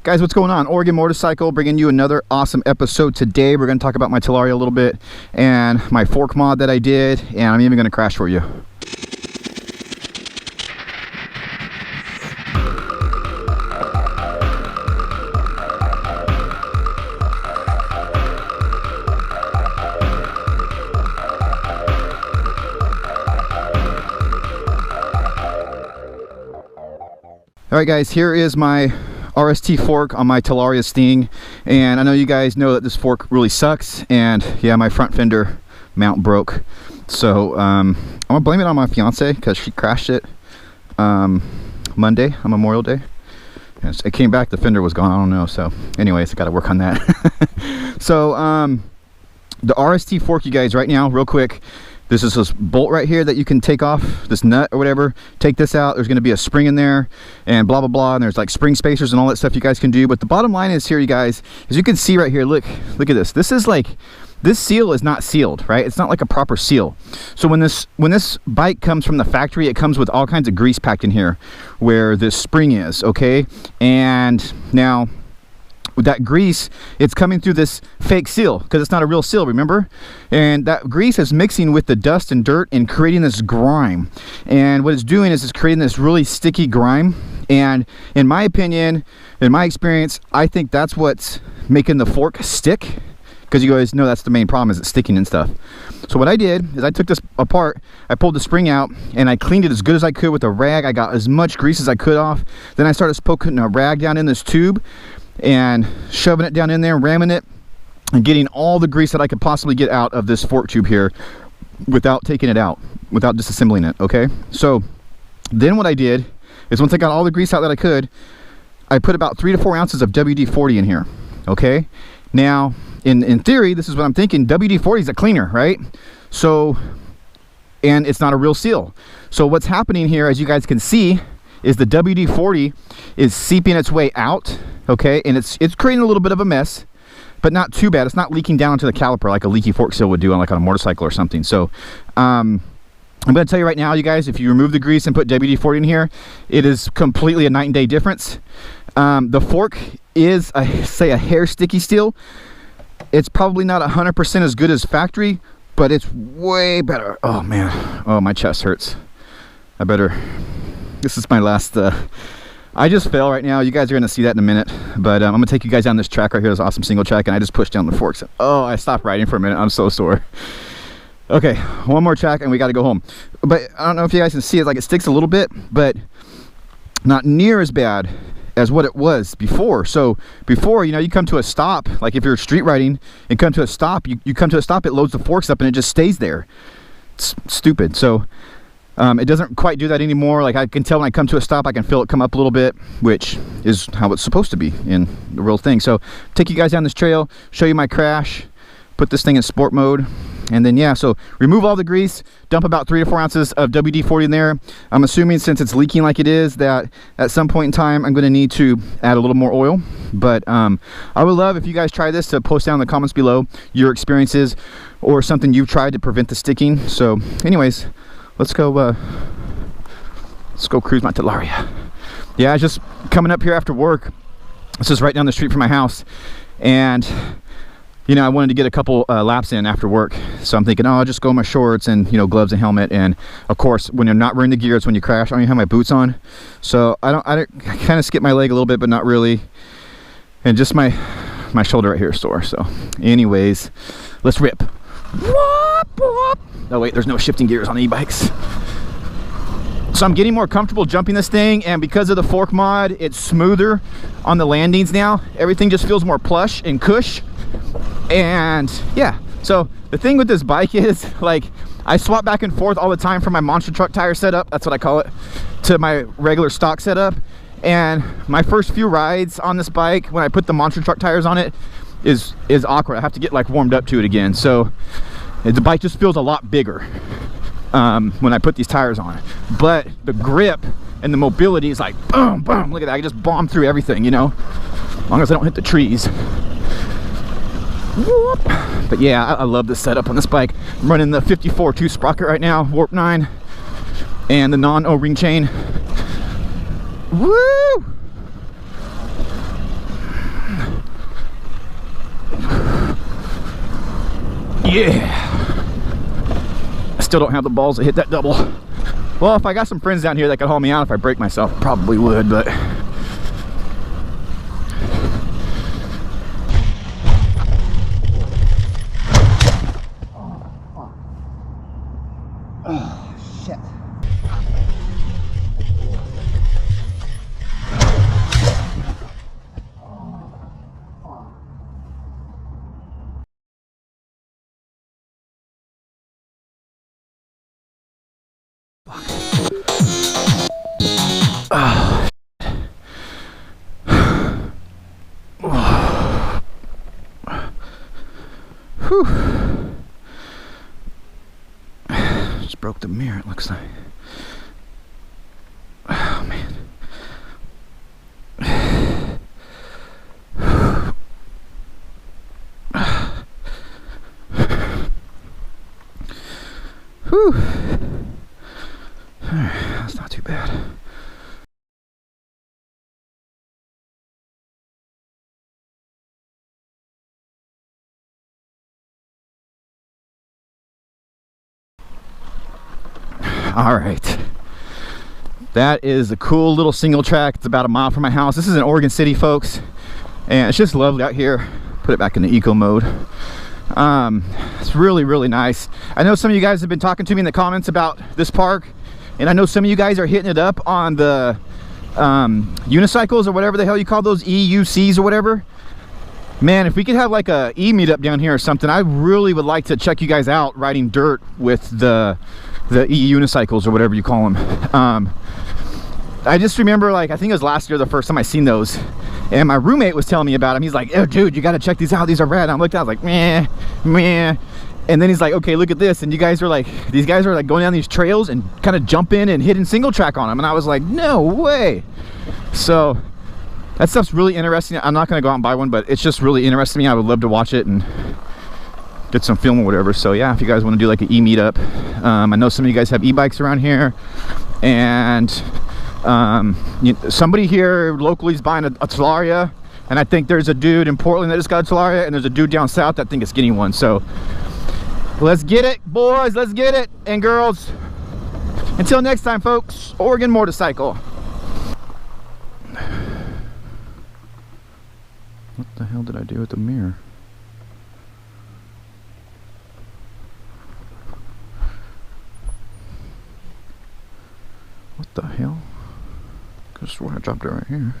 Guys, what's going on? Oregon Motorcycle bringing you another awesome episode. Today we're going to talk about my Talaria a little bit and my fork mod that I did, and I'm even going to crash for you. Alright guys, here is my RST fork on my Talaria Sting, and I know you guys know that this fork really sucks, and yeah, my front fender mount broke, so I'm gonna blame it on my fiance because she crashed it Monday on Memorial Day. And it came back, the fender was gone, I don't know, so anyways, I gotta work on that. So the RST fork, you guys, right now, real quick, this is this bolt right here that you can take off, this nut or whatever. Take this out, there's going to be a spring in there and blah blah blah, and there's like spring spacers and all that stuff you guys can do. But the bottom line is here, you guys, as you can see right here, look at this. This is like, this seal is not sealed, right? It's not like a proper seal. So when this bike comes from the factory, it comes with all kinds of grease packed in here where this spring is, okay? And now with that grease, it's coming through this fake seal because it's not a real seal, remember? And that grease is mixing with the dust and dirt and creating this grime. And what it's doing is it's creating this really sticky grime. And in my opinion, in my experience, I think that's what's making the fork stick, because you guys know that's the main problem, is it's sticking and stuff. So what I did is I took this apart, I pulled the spring out, and I cleaned it as good as I could with a rag. I got as much grease as I could off. Then I started poking a rag down in this tube and shoving it down in there, ramming it, and getting all the grease that I could possibly get out of this fork tube here without taking it out, without disassembling it, okay? So then what I did is, once I got all the grease out that I could, I put about 3 to 4 ounces of WD-40 in here, okay? Now, in theory, this is what I'm thinking, WD-40 is a cleaner, right? So, and it's not a real seal. So what's happening here, as you guys can see, is the WD-40 is seeping its way out, okay, and it's creating a little bit of a mess, but not too bad. It's not leaking down to the caliper like a leaky fork seal would do on, like, on a motorcycle or something. So I'm going to tell you right now, you guys, if you remove the grease and put WD-40 in here, it is completely a night and day difference. The fork is, say, a hair sticky steel. It's probably not 100% as good as factory, but it's way better. Oh man, oh, my chest hurts. This is my last, I just fell right now. You guys are going to see that in a minute. But I'm going to take you guys down this track right here, this awesome single track, and I just pushed down the forks. Oh, I stopped riding for a minute. I'm so sore. Okay, one more track and we got to go home. But I don't know if you guys can see it, like it sticks a little bit, but not near as bad as what it was before. So before, you know, you come to a stop, like if you're street riding and come to a stop, you come to a stop, it loads the forks up and it just stays there. It's stupid. So it doesn't quite do that anymore. Like, I can tell when I come to a stop, I can feel it come up a little bit, which is how it's supposed to be in the real thing. So take you guys down this trail, show you my crash, put this thing in sport mode, and then yeah, so remove all the grease, dump about 3 to 4 ounces of WD-40 in there. I'm assuming, since it's leaking like it is, that at some point in time I'm going to need to add a little more oil. But I would love if you guys try this to post down in the comments below your experiences or something you've tried to prevent the sticking. So anyways, let's go cruise my Talaria. Yeah, I was just coming up here after work. This is right down the street from my house, and you know, I wanted to get a couple laps in after work. So I'm thinking, oh, I'll just go in my shorts and, you know, gloves and helmet. And of course, when you're not wearing the gear, it's when you crash. I don't even have my boots on, so I kind of skip my leg a little bit, but not really. And just my shoulder right here is sore. So anyways, let's rip. Oh wait, there's no shifting gears on e-bikes. So I'm getting more comfortable jumping this thing, and because of the fork mod, it's smoother on the landings now. Everything just feels more plush and cush. And yeah, so the thing with this bike is, like, I swap back and forth all the time from my monster truck tire setup, that's what I call it, to my regular stock setup. And my first few rides on this bike, when I put the monster truck tires on it, is awkward. I have to get like warmed up to it again. So the bike just feels a lot bigger when I put these tires on. But the grip and the mobility is like boom, boom. Look at that, I can just bomb through everything, you know, as long as I don't hit the trees. Whoop. But yeah, I love the setup on this bike. I'm running the 54 2 sprocket right now, warp 9, and the non-O-ring chain. Woo! Yeah. I still don't have the balls to hit that double. Well, if I got some friends down here that could haul me out if I break myself, I probably would, but oh, shit. Oh. Whew. Just broke the mirror, it looks like. Oh man. Whew. Alright, that's not too bad. All right, that is a cool little single track. It's about a mile from my house. This is in Oregon City, folks, and it's just lovely out here. Put it back into eco mode. It's really nice. I know some of you guys have been talking to me in the comments about this park, and I know some of you guys are hitting it up on the unicycles or whatever the hell you call those, EUCs or whatever. Man, if we could have like a meetup down here or something, I really would like to check you guys out riding dirt with the unicycles or whatever you call them. I just remember, like, I think it was last year the first time I seen those, and my roommate was telling me about them. He's like, oh dude, you got to check these out, these are rad. I looked at it, I was like, meh, and then he's like, okay, look at this, and these guys are like going down these trails and kind of jumping and hitting single track on them, and I was like, no way. So that stuff's really interesting. I'm not going to go out and buy one, but it's just really interesting to me. I would love to watch it and get some film or whatever. So yeah, if you guys want to do like an e-meetup, I know some of you guys have e-bikes around here, and somebody here locally is buying a Talaria, and I think there's a dude in Portland that just got a Talaria, and there's a dude down south that I think is getting one. So let's get it, boys, let's get it, and girls. Until next time, folks, Oregon Motorcycle. What the hell did I do with the mirror? What the hell? I could have sworn I dropped it right here.